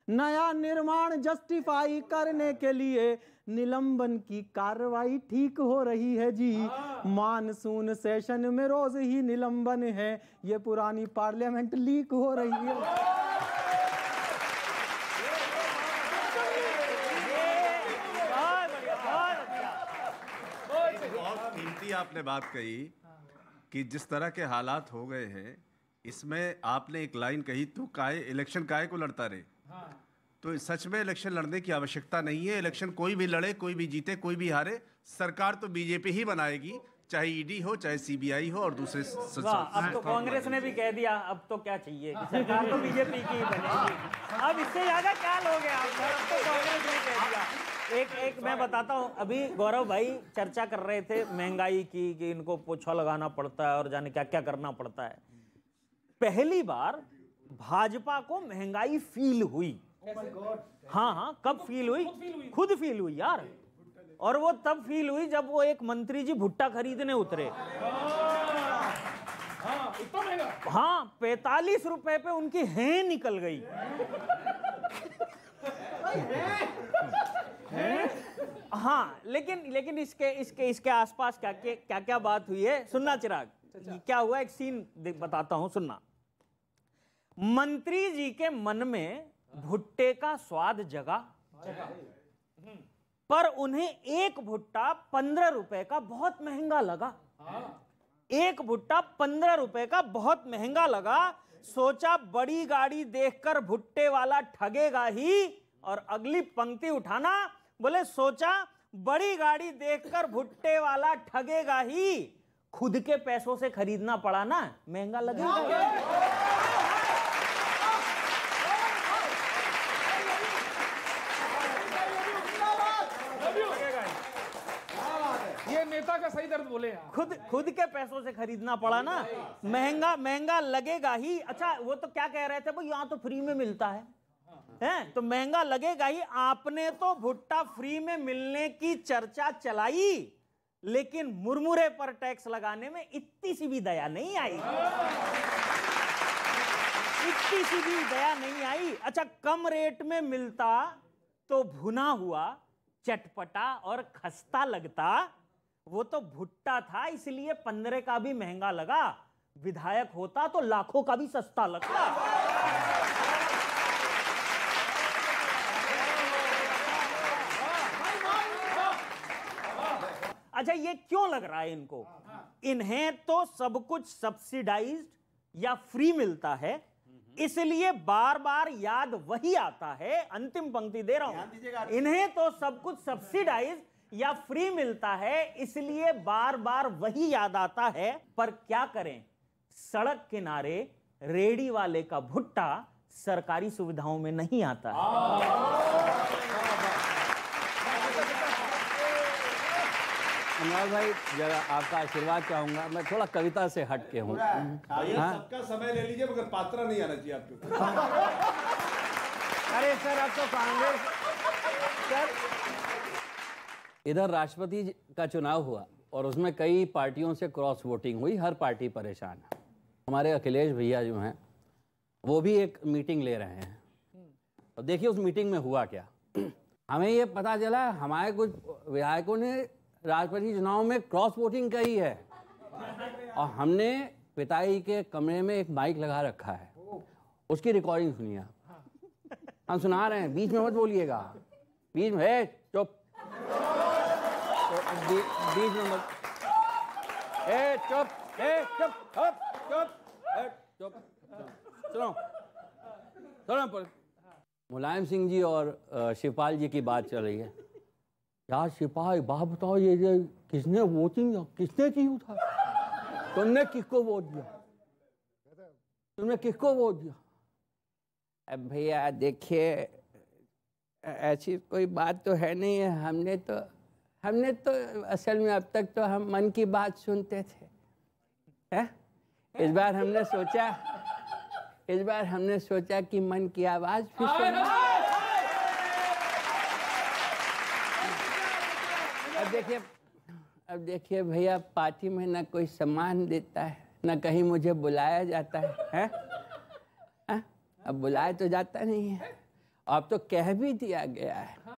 नया निर्माण जस्टिफाई करने के लिए निलंबन की कार्रवाई ठीक हो रही है जी। मानसून सेशन में रोज ही निलंबन है, ये पुरानी पार्लियामेंट लीक हो रही है। बहुत कीमती आपने बात कही कि जिस तरह के हालात हो गए हैं, इसमें आपने एक लाइन कही, तू इलेक्शन काहे को लड़ता रहे। तो सच में इलेक्शन लड़ने की आवश्यकता नहीं है। इलेक्शन कोई भी लड़े, कोई भी जीते, कोई भी हारे, सरकार तो बीजेपी ही बनाएगी, चाहे ईडी हो, चाहे सीबीआई हो और दूसरे। अब तो कांग्रेस ने भी कह दिया, अब तो क्या चाहिए, सरकार तो बीजेपी की ही बनेगी। अब इससे ज्यादा क्या लोगे आप, अब तो कांग्रेस ने कह दिया। एक मैं बताता हूँ, अभी गौरव भाई चर्चा कर रहे थे महंगाई की, कि इनको पोछा लगाना पड़ता है और जाने क्या क्या करना पड़ता है। पहली बार भाजपा को महंगाई फील हुई। हाँ, कब फील हुई? खुद फील हुई यार। और वो तब फील हुई जब वो एक मंत्री जी भुट्टा खरीदने उतरे। हाँ, 45 रुपए पे उनकी हैं निकल गई। हाँ, लेकिन इसके आसपास क्या बात हुई है, सुनना चिराग। क्या हुआ, एक सीन बताता हूं, सुनना। मंत्री जी के मन में भुट्टे का स्वाद जगा, पर उन्हें एक भुट्टा 15 रुपए का बहुत महंगा लगा। एक भुट्टा 15 रुपए का बहुत महंगा लगा। सोचा बड़ी गाड़ी देखकर भुट्टे वाला ठगेगा ही, और अगली पंक्ति उठाना, बोले सोचा बड़ी गाड़ी देखकर भुट्टे वाला ठगेगा ही, खुद के पैसों से खरीदना पड़ा ना, महंगा लगेगा। ये नेता का सही दर्द बोले यार। खुद के पैसों से खरीदना पड़ा ना, महंगा लगेगा ही। अच्छा, वो तो क्या कह रहे थे भाई, यहाँ तो फ्री में मिलता है, तो महंगा लगेगा ही। आपने तो भुट्टा फ्री में मिलने की चर्चा चलाई, लेकिन मुरमुरे पर टैक्स लगाने में इतनी सी भी दया नहीं आई। इतनी सी भी दया नहीं आई। अच्छा, कम रेट में मिलता तो भुना हुआ, चटपटा और खस्ता लगता। वो तो भुट्टा था, इसलिए 15 का भी महंगा लगा। विधायक होता तो लाखों का भी सस्ता लगता। अच्छा, ये क्यों लग रहा है इनको? इन्हें तो सब कुछ सब्सिडाइज्ड या फ्री मिलता है, इसलिए बार बार याद वही आता है। अंतिम पंक्ति दे रहा हूं, इन्हें तो सब कुछ सब्सिडाइज्ड या फ्री मिलता है, इसलिए बार बार वही याद आता है। पर क्या करें, सड़क किनारे रेडी वाले का भुट्टा सरकारी सुविधाओं में नहीं आता है। अनुराग भाई, जरा आपका आशीर्वाद चाहूंगा। मैं थोड़ा कविता से हट के हूँ। सबका समय ले लीजिए, मगर पात्रा नहीं आना चाहिए आपके। अरे सर, अब तो कांग्रेस सर, इधर राष्ट्रपति का चुनाव हुआ और उसमें कई पार्टियों से क्रॉस वोटिंग हुई। हर पार्टी परेशान है। हमारे अखिलेश भैया जो हैं, वो भी एक मीटिंग ले रहे हैं। और देखिए उस मीटिंग में हुआ क्या। हमें ये पता चला, हमारे कुछ विधायकों ने राष्ट्रपति चुनाव में क्रॉस वोटिंग कही है, और हमने पिताई के कमरे में एक माइक लगा रखा है। उसकी रिकॉर्डिंग सुनिए आप। हम सुना रहे हैं, बीच में मत बोलिएगा। बीच में चुप, बीच में मत, चुप चुप चुप चुप। सुनो सुनो, मुलायम सिंह जी और शिवपाल जी की बात चल रही है। यार शिवपाल, बात बताओ, ये किसने वोटिंग किसने की था? तुमने किसको वोट दिया? तुमने किसको वोट दिया? अब भैया देखिए, ऐसी कोई बात तो है नहीं है। हमने तो असल में अब तक तो हम मन की बात सुनते थे, है? इस बार हमने सोचा कि मन की आवाज भी सुनो। अब देखिए भैया, पार्टी में ना कोई सम्मान देता है, ना कहीं मुझे बुलाया जाता है, हैं? अब बुलाया तो जाता नहीं है। अब तो कह भी दिया गया है